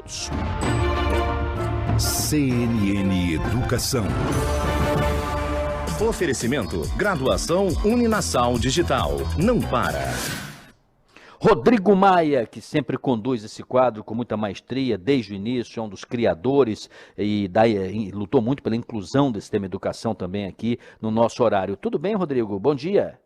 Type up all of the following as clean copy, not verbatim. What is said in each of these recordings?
minutos. CNN Educação. Oferecimento, graduação Uninasal Digital. Não para. Rodrigo Maia, que sempre conduz esse quadro com muita maestria desde o início, é um dos criadores e lutou muito pela inclusão desse tema educação também aqui no nosso horário. Tudo bem, Rodrigo? Bom dia.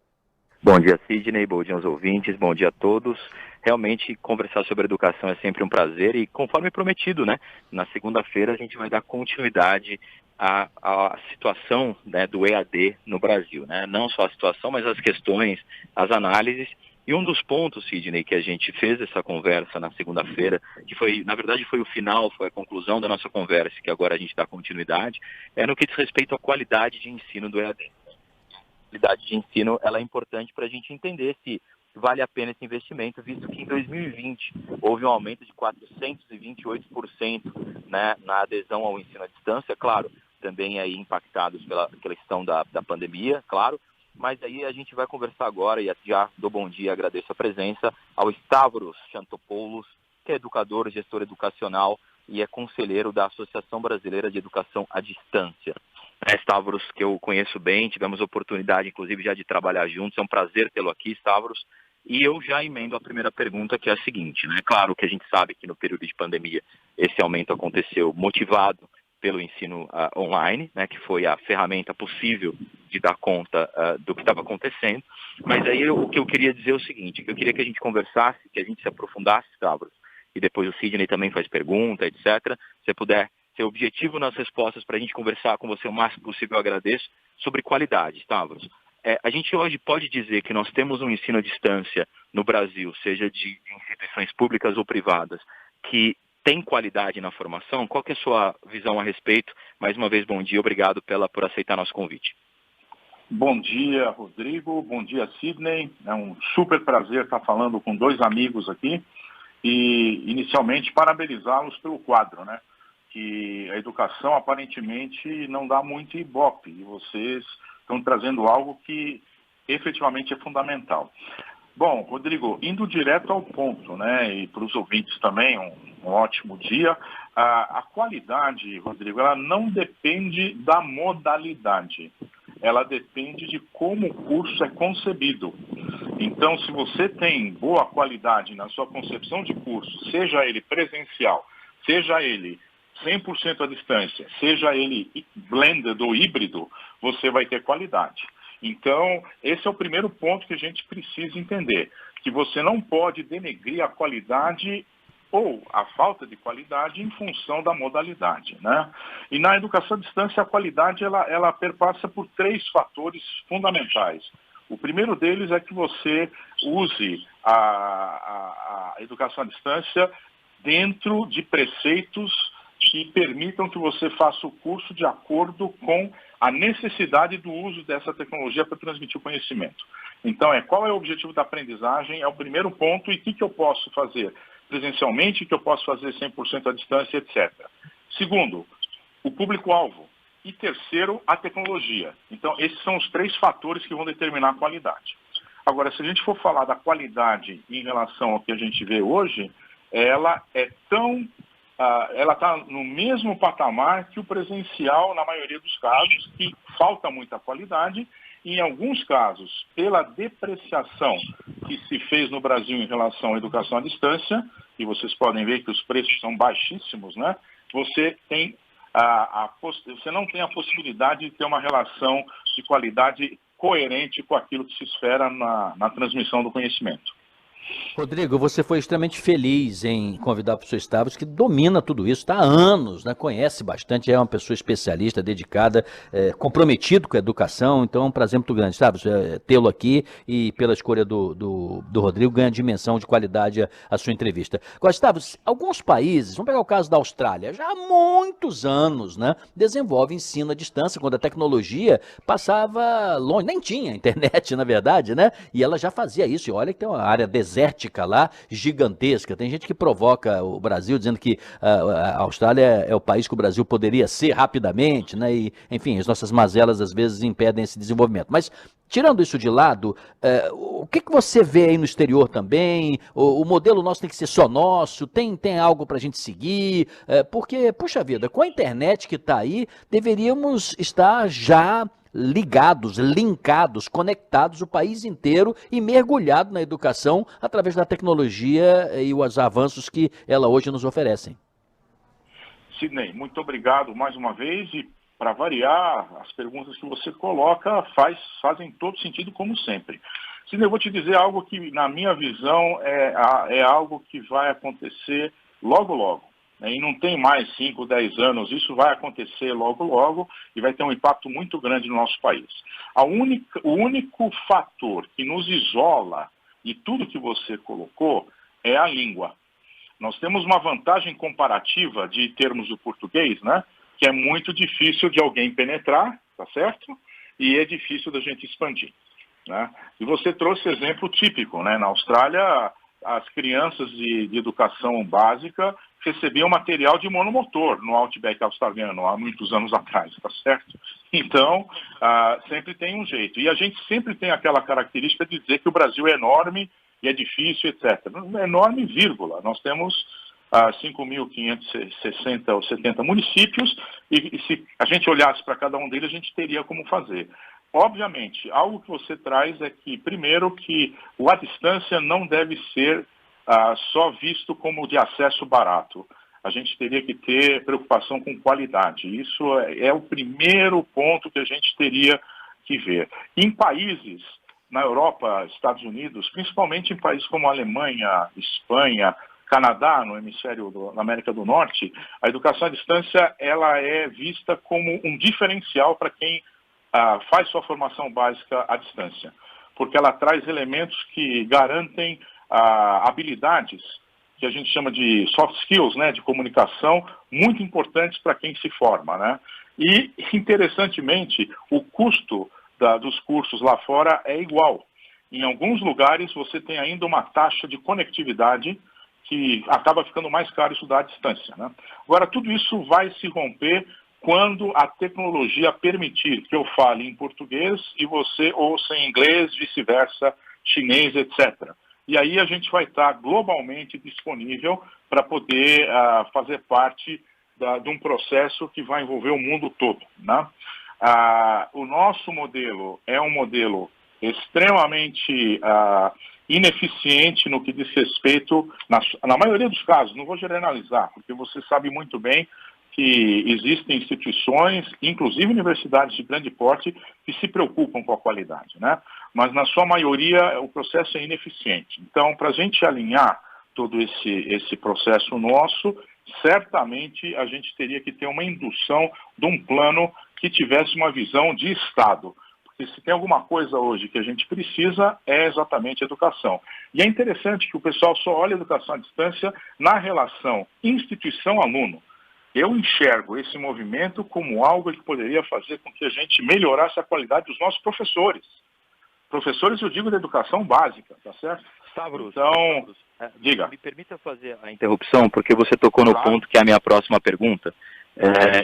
Bom dia, Sidney, bom dia aos ouvintes, bom dia a todos. Realmente, conversar sobre educação é sempre um prazer e, conforme prometido, né, na segunda-feira a gente vai dar continuidade à situação, né, do EAD no Brasil, né? Não só a situação, mas as questões, as análises. E um dos pontos, Sidney, que a gente fez essa conversa na segunda-feira, que foi, na verdade, foi o final, foi a conclusão da nossa conversa, que agora a gente dá continuidade, é no que diz respeito à qualidade de ensino do EAD. A qualidade de ensino, ela é importante para a gente entender se vale a pena esse investimento, visto que em 2020 houve um aumento de 428%, né, na adesão ao ensino à distância, claro, também aí impactados pela questão da pandemia, claro. Mas aí a gente vai conversar agora, e já dou bom dia, agradeço a presença, ao Stavros Chantopoulos, que é educador, gestor educacional e é conselheiro da Associação Brasileira de Educação à Distância. Stavros, que eu conheço bem, tivemos oportunidade, inclusive, já de trabalhar juntos, é um prazer tê-lo aqui, Stavros. E eu já emendo a primeira pergunta, que é a seguinte, né? Claro que a gente sabe que no período de pandemia esse aumento aconteceu motivado pelo ensino online, né, que foi a ferramenta possível de dar conta do que estava acontecendo. Mas aí o que eu queria dizer é o seguinte, que eu queria que a gente conversasse, que a gente se aprofundasse, Stavros, e depois o Sidney também faz pergunta, etc. Se você puder ser objetivo nas respostas para a gente conversar com você o máximo possível, eu agradeço, sobre qualidade, Stavros. A gente hoje pode dizer que nós temos um ensino à distância no Brasil, seja de instituições públicas ou privadas, que tem qualidade na formação? Qual que é a sua visão a respeito? Mais uma vez, bom dia, obrigado por aceitar nosso convite. Bom dia, Rodrigo, bom dia, Sidney. É um super prazer estar falando com dois amigos aqui e, inicialmente, parabenizá-los pelo quadro, né? Que a educação, aparentemente, não dá muito ibope e vocês estão trazendo algo que efetivamente é fundamental. Bom, Rodrigo, indo direto ao ponto, né, e para os ouvintes também, um ótimo dia. A qualidade, Rodrigo, ela não depende da modalidade, ela depende de como o curso é concebido. Então, se você tem boa qualidade na sua concepção de curso, seja ele presencial, seja ele 100% à distância, seja ele blended ou híbrido, você vai ter qualidade. Então, esse é o primeiro ponto que a gente precisa entender, que você não pode denegrir a qualidade ou a falta de qualidade em função da modalidade, né? E na educação à distância, a qualidade ela perpassa por três fatores fundamentais. O primeiro deles é que você use a educação à distância dentro de preceitos que permitam que você faça o curso de acordo com a necessidade do uso dessa tecnologia para transmitir o conhecimento. Então, qual é o objetivo da aprendizagem? É o primeiro ponto. E o que eu posso fazer presencialmente, o que eu posso fazer 100% à distância, etc. Segundo, o público-alvo. E terceiro, a tecnologia. Então, esses são os três fatores que vão determinar a qualidade. Agora, se a gente for falar da qualidade em relação ao que a gente vê hoje, ela está no mesmo patamar que o presencial, na maioria dos casos, que falta muita qualidade. E, em alguns casos, pela depreciação que se fez no Brasil em relação à educação à distância, e vocês podem ver que os preços são baixíssimos, né? Você não tem a possibilidade de ter uma relação de qualidade coerente com aquilo que se espera na transmissão do conhecimento. Rodrigo, você foi extremamente feliz em convidar o professor Stavros, que domina tudo isso, está há anos, né? Conhece bastante, é uma pessoa especialista, dedicada, comprometido com a educação, então é um prazer muito grande, Stavros, tê-lo aqui e pela escolha do Rodrigo ganha dimensão de qualidade a sua entrevista. Agora, Stavros, alguns países, vamos pegar o caso da Austrália, já há muitos anos, né, desenvolve ensino à distância, quando a tecnologia passava longe, nem tinha internet, na verdade, né, e ela já fazia isso, e olha que tem uma área desértica lá, gigantesca. Tem gente que provoca o Brasil dizendo que a Austrália é o país que o Brasil poderia ser rapidamente, né? E, enfim, as nossas mazelas às vezes impedem esse desenvolvimento. Mas tirando isso de lado, o que você vê aí no exterior também? O modelo nosso tem que ser só nosso? Tem algo para a gente seguir? Porque, puxa vida, com a internet que está aí, deveríamos estar já ligados, linkados, conectados o país inteiro e mergulhado na educação através da tecnologia e os avanços que ela hoje nos oferecem. Sidney, muito obrigado mais uma vez e, para variar, as perguntas que você coloca fazem todo sentido, como sempre. Sidney, eu vou te dizer algo que, na minha visão, é algo que vai acontecer logo, logo. E não tem mais 5, 10 anos, isso vai acontecer logo, logo e vai ter um impacto muito grande no nosso país. O único fator que nos isola de tudo que você colocou é a língua. Nós temos uma vantagem comparativa de termos do português, né? Que é muito difícil de alguém penetrar, tá certo? E é difícil da gente expandir, né? E você trouxe exemplo típico, né? Na Austrália, as crianças de educação básica recebiam material de monomotor no Outback australiano há muitos anos atrás, tá certo? Então, sempre tem um jeito. E a gente sempre tem aquela característica de dizer que o Brasil é enorme e é difícil, etc. Enorme, vírgula. Nós temos 5.560 ou 70 municípios e se a gente olhasse para cada um deles, a gente teria como fazer. Obviamente, algo que você traz é que, primeiro, que a distância não deve ser só visto como de acesso barato. A gente teria que ter preocupação com qualidade. Isso é o primeiro ponto que a gente teria que ver. Em países, na Europa, Estados Unidos, principalmente em países como Alemanha, Espanha, Canadá, no hemisfério na América do Norte, a educação à distância ela é vista como um diferencial para quem faz sua formação básica à distância, porque ela traz elementos que garantem habilidades que a gente chama de soft skills, né, de comunicação, muito importantes para quem se forma, né? E, interessantemente, o custo dos cursos lá fora é igual. Em alguns lugares você tem ainda uma taxa de conectividade que acaba ficando mais caro estudar à distância, né? Agora, tudo isso vai se romper quando a tecnologia permitir que eu fale em português e você ouça em inglês, vice-versa, chinês, etc. E aí a gente vai estar globalmente disponível para poder fazer parte de um processo que vai envolver o mundo todo, né? O nosso modelo é um modelo extremamente ineficiente no que diz respeito, na maioria dos casos, não vou generalizar, porque você sabe muito bem que existem instituições, inclusive universidades de grande porte, que se preocupam com a qualidade, né? Mas na sua maioria o processo é ineficiente. Então, para a gente alinhar todo esse processo nosso, certamente a gente teria que ter uma indução de um plano que tivesse uma visão de Estado. Porque se tem alguma coisa hoje que a gente precisa, é exatamente educação. E é interessante que o pessoal só olha a educação à distância na relação instituição-aluno. Eu enxergo esse movimento como algo que poderia fazer com que a gente melhorasse a qualidade dos nossos professores. Professores, eu digo, da educação básica, tá certo? Stavros, então, diga. Me permita fazer a interrupção, porque você tocou no ponto que é a minha próxima pergunta.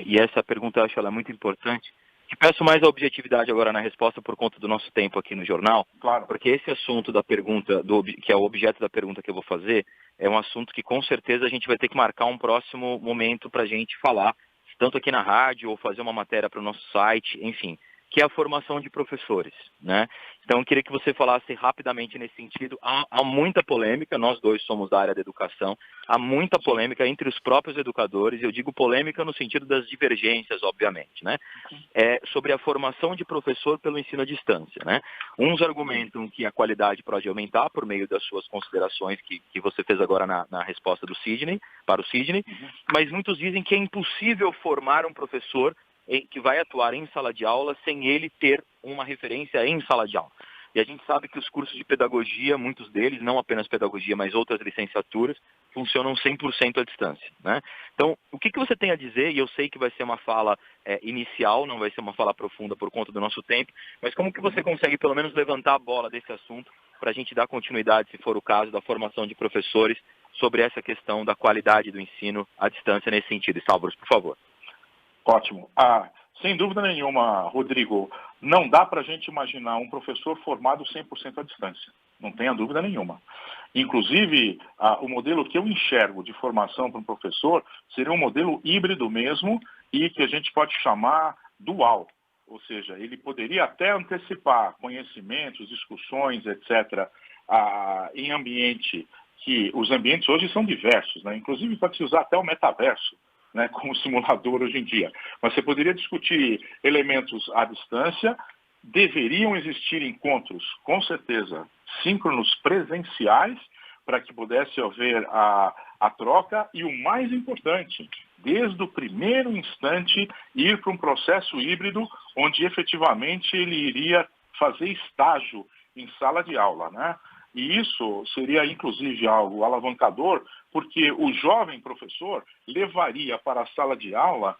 E essa pergunta eu acho ela muito importante. Te peço mais a objetividade agora na resposta por conta do nosso tempo aqui no jornal, claro. Porque esse assunto da pergunta, que é o objeto da pergunta que eu vou fazer, é um assunto que com certeza a gente vai ter que marcar um próximo momento para a gente falar, tanto aqui na rádio ou fazer uma matéria para o nosso site, enfim, que é a formação de professores, né? Então, eu queria que você falasse rapidamente nesse sentido. Há muita polêmica, nós dois somos da área da educação, há muita polêmica entre os próprios educadores, e eu digo polêmica no sentido das divergências, obviamente, né? Sobre a formação de professor pelo ensino à distância, né? Uns argumentam que a qualidade pode aumentar por meio das suas considerações que você fez agora na resposta do Sidney, para o Sidney, mas muitos dizem que é impossível formar um professor que vai atuar em sala de aula sem ele ter uma referência em sala de aula. E a gente sabe que os cursos de pedagogia, muitos deles, não apenas pedagogia, mas outras licenciaturas, funcionam 100% à distância, né? Então, o que você tem a dizer, e eu sei que vai ser uma fala inicial, não vai ser uma fala profunda por conta do nosso tempo, mas como que você consegue pelo menos levantar a bola desse assunto para a gente dar continuidade, se for o caso, da formação de professores sobre essa questão da qualidade do ensino à distância nesse sentido? Stavros, por favor. Ótimo. Sem dúvida nenhuma, Rodrigo, não dá para a gente imaginar um professor formado 100% à distância. Não tenha dúvida nenhuma. Inclusive, o modelo que eu enxergo de formação para um professor seria um modelo híbrido mesmo e que a gente pode chamar dual. Ou seja, ele poderia até antecipar conhecimentos, discussões, etc., em ambiente que os ambientes hoje são diversos, né? Inclusive pode-se usar até o metaverso, né, como simulador hoje em dia. Mas você poderia discutir elementos à distância. Deveriam existir encontros, com certeza, síncronos presenciais, para que pudesse haver a troca e, o mais importante, desde o primeiro instante, ir para um processo híbrido, onde efetivamente ele iria fazer estágio em sala de aula, né? E isso seria, inclusive, algo alavancador, porque o jovem professor levaria para a sala de aula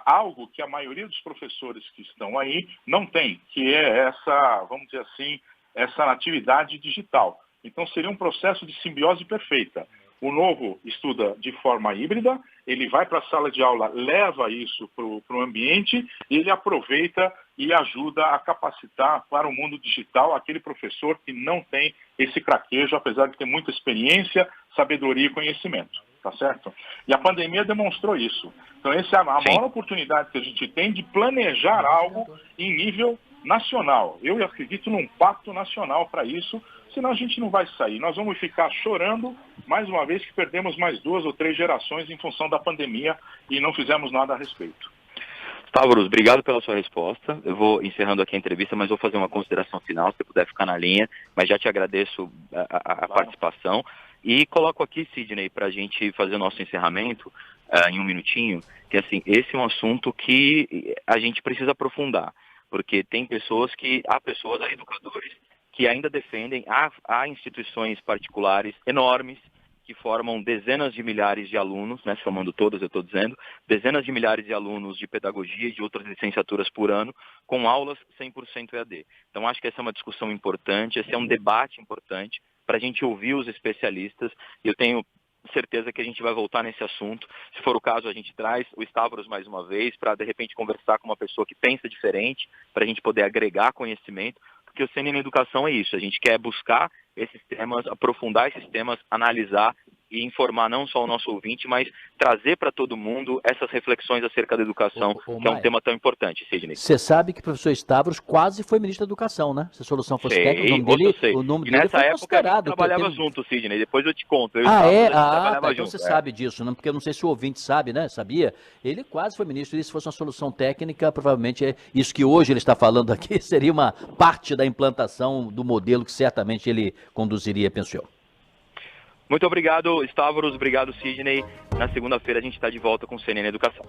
algo que a maioria dos professores que estão aí não tem, que é essa, vamos dizer assim, essa natividade digital. Então seria um processo de simbiose perfeita. O novo estuda de forma híbrida, ele vai para a sala de aula, leva isso para o ambiente e ele aproveita e ajuda a capacitar para o mundo digital aquele professor que não tem esse craquejo, apesar de ter muita experiência, sabedoria e conhecimento. Tá certo? E a pandemia demonstrou isso. Então essa é a maior oportunidade que a gente tem de planejar algo em nível nacional. Eu acredito num pacto nacional para isso, senão a gente não vai sair. Nós vamos ficar chorando, mais uma vez, que perdemos mais 2 ou 3 gerações em função da pandemia e não fizemos nada a respeito. Stavros, obrigado pela sua resposta. Eu vou encerrando aqui a entrevista, mas vou fazer uma consideração final, se você puder ficar na linha, mas já te agradeço a participação. E coloco aqui, Sidney, para a gente fazer o nosso encerramento em um minutinho, que assim, esse é um assunto que a gente precisa aprofundar, porque há pessoas, há educadores, que ainda defendem, há instituições particulares enormes, que formam dezenas de milhares de alunos, né, somando todas, eu estou dizendo, dezenas de milhares de alunos de pedagogia e de outras licenciaturas por ano, com aulas 100% EAD. Então, acho que essa é uma discussão importante, esse é um debate importante para a gente ouvir os especialistas, e eu tenho certeza que a gente vai voltar nesse assunto. Se for o caso, a gente traz o Stavros mais uma vez, para, de repente, conversar com uma pessoa que pensa diferente, para a gente poder agregar conhecimento, porque o CNN Educação é isso, a gente quer buscar esses temas, aprofundar esses temas, analisar e informar não só o nosso ouvinte, mas trazer para todo mundo essas reflexões acerca da educação, que é um tema tão importante, Sidney. Você sabe que o professor Stavros quase foi ministro da Educação, né? Se a solução fosse técnica, o nome dele nessa foi época considerado. A gente trabalhava junto, Sidney, depois eu te conto. Tá, então você sabe disso, né? Porque eu não sei se o ouvinte sabe, né? Sabia? Ele quase foi ministro, e se fosse uma solução técnica, provavelmente isso que hoje ele está falando aqui seria uma parte da implantação do modelo que certamente ele conduziria, penso eu. Muito obrigado, Stavros. Obrigado, Sidney. Na segunda-feira a gente está de volta com o CNN Educação.